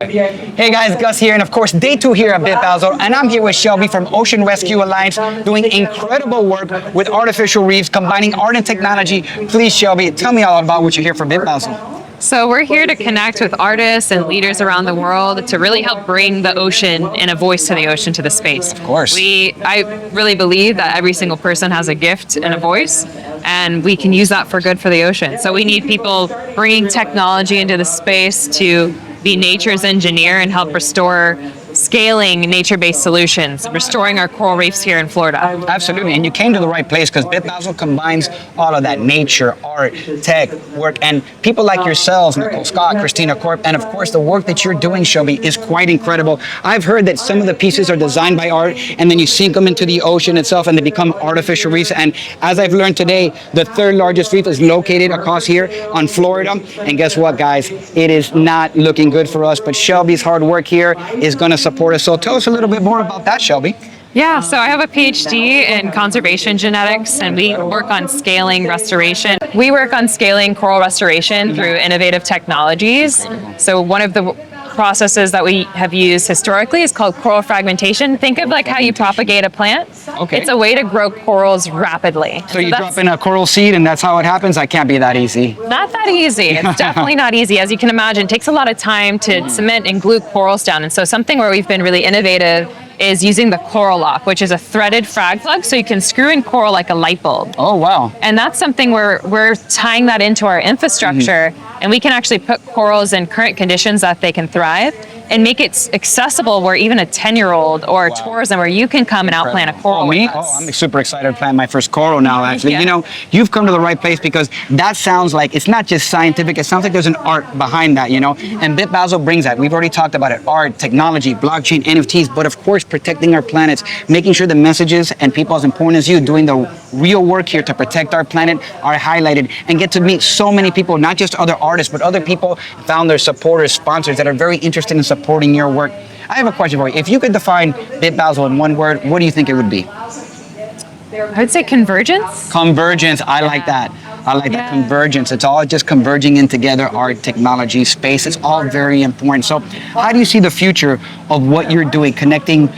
Hey guys, Gus here, and of course day 2 here at Bitbasil, and I'm here with Shelby from Ocean Rescue Alliance doing incredible work with artificial reefs, combining art and technology. Please, Shelby, tell me all about what you're here for Bitbasil. So we're here to connect with artists and leaders around the world to really help bring the ocean and a voice to the ocean to the space. Of course. I really believe that every single person has a gift and a voice, and we can use that for good for the ocean. So we need people bringing technology into the space to be nature's engineer and help restore scaling nature-based solutions, restoring our coral reefs here in Florida. Absolutely, and you came to the right place because Bitbasil combines all of that nature, art, tech, work, and people like yourselves, Nicole Scott, Christina Korp, and of course the work that you're doing, Shelby, is quite incredible. I've heard that some of the pieces are designed by art and then you sink them into the ocean itself and they become artificial reefs, and as I've learned today, the 3rd largest reef is located across here on Florida, and guess what, guys? It is not looking good for us, but Shelby's hard work here is going to support us. So tell us a little bit more about that, Shelby. Yeah, so I have a PhD in conservation genetics, and we work on scaling restoration. We work on scaling coral restoration through innovative technologies. So one of the processes that we have used historically is called coral fragmentation. Think of like how you propagate a plant. Okay. It's a way to grow corals rapidly. So you drop in a coral seed and that's how it happens? That can't be that easy. Not that easy. It's definitely not easy. As you can imagine, it takes a lot of time to cement and glue corals down. And so something where we've been really innovative is using the coral lock, which is a threaded frag plug, so you can screw in coral like a light bulb. Oh, wow. And that's something where we're tying that into our infrastructure, and we can actually put corals in current conditions that they can thrive and make it accessible where even a 10-year-old or tourism where you can come and outplant a coral with us. I'm super excited to plant my first coral now, actually. Yeah. You know, you've come to the right place because that sounds like it's not just scientific, it sounds like there's an art behind that, you know? And Bitbasil brings that. We've already talked about it, art, technology, blockchain, NFTs, but of course, protecting our planets, making sure the messages and people as important as you doing the real work here to protect our planet are highlighted, and get to meet so many people, not just other artists, but other people, founders, supporters, sponsors that are very interested in supporting your work. I have a question for you. If you could define Bitbasil in one word, what do you think it would be? I would say convergence. Convergence. I like that. I like that. Convergence. It's all just converging in together, art, technology, space. It's all very important. So how do you see the future of what you're doing, connecting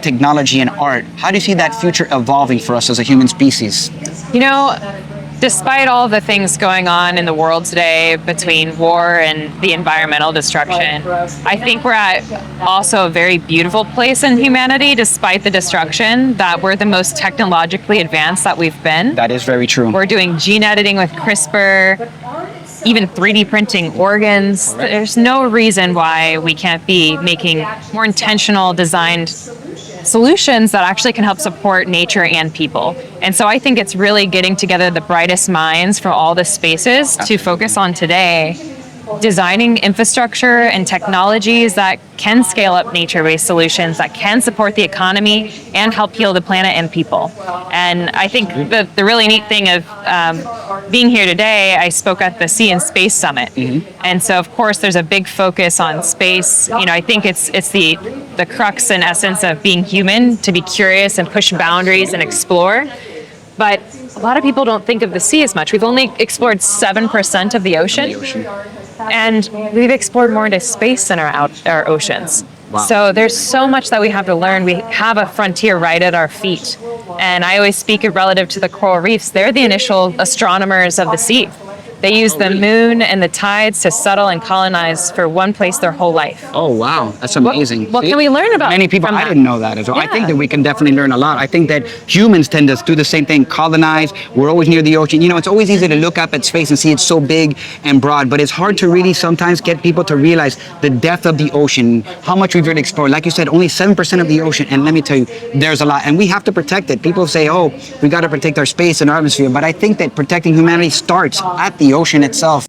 technology and art? How do you see that future evolving for us as a human species? You know, despite all the things going on in the world today between war and the environmental destruction, I think we're at also a very beautiful place in humanity, despite the destruction, that we're the most technologically advanced that we've been. That is very true. We're doing gene editing with CRISPR, even 3D printing organs. Correct. There's no reason why we can't be making more intentional designed solutions that actually can help support nature and people. And so I think it's really getting together the brightest minds from all the spaces to focus on today, designing infrastructure and technologies that can scale up nature-based solutions, that can support the economy and help heal the planet and people. And I think the really neat thing of being here today, I spoke at the Sea and Space Summit. And so of course there's a big focus on space. You know, I think it's the crux and essence of being human, to be curious and push boundaries and explore. But a lot of people don't think of the sea as much. We've only explored 7% of the ocean. And we've explored more into space than our oceans. Wow. So there's so much that we have to learn. We have a frontier right at our feet. And I always speak it relative to the coral reefs. They're the initial astronomers of the sea. They use the moon and the tides to settle and colonize for one place their whole life. Oh, wow. That's amazing. What can we learn about many people? I didn't know that as well. Yeah. I think that we can definitely learn a lot. I think that humans tend to do the same thing, colonize. We're always near the ocean. You know, it's always easy to look up at space and see it's so big and broad, but it's hard to really sometimes get people to realize the depth of the ocean, how much we've really explored. Like you said, only 7% of the ocean, and let me tell you, there's a lot, and we have to protect it. People say, oh, we got to protect our space and our atmosphere, but I think that protecting humanity starts at the ocean itself.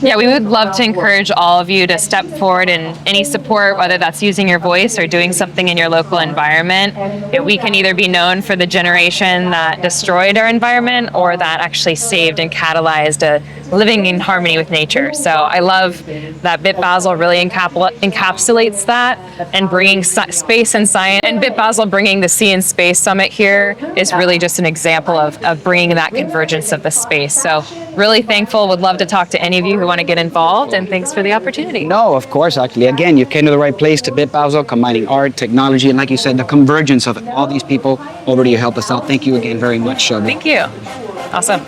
Yeah, we would love to encourage all of you to step forward in any support, whether that's using your voice or doing something in your local environment. We can either be known for the generation that destroyed our environment or that actually saved and catalyzed a living in harmony with nature. So I love that Bit Basel really encapsulates that, and bringing space and science, and Bit Basel bringing the Sea and Space Summit here is really just an example of bringing that convergence of the space. So really thankful, would love to talk to any of you who want to get involved, and thanks for the opportunity. No, of course, actually. Again, you came to the right place, to Bit Basel, combining art, technology, and like you said, the convergence of all these people over to help us out. Thank you again very much, Shelby. Thank you. Awesome.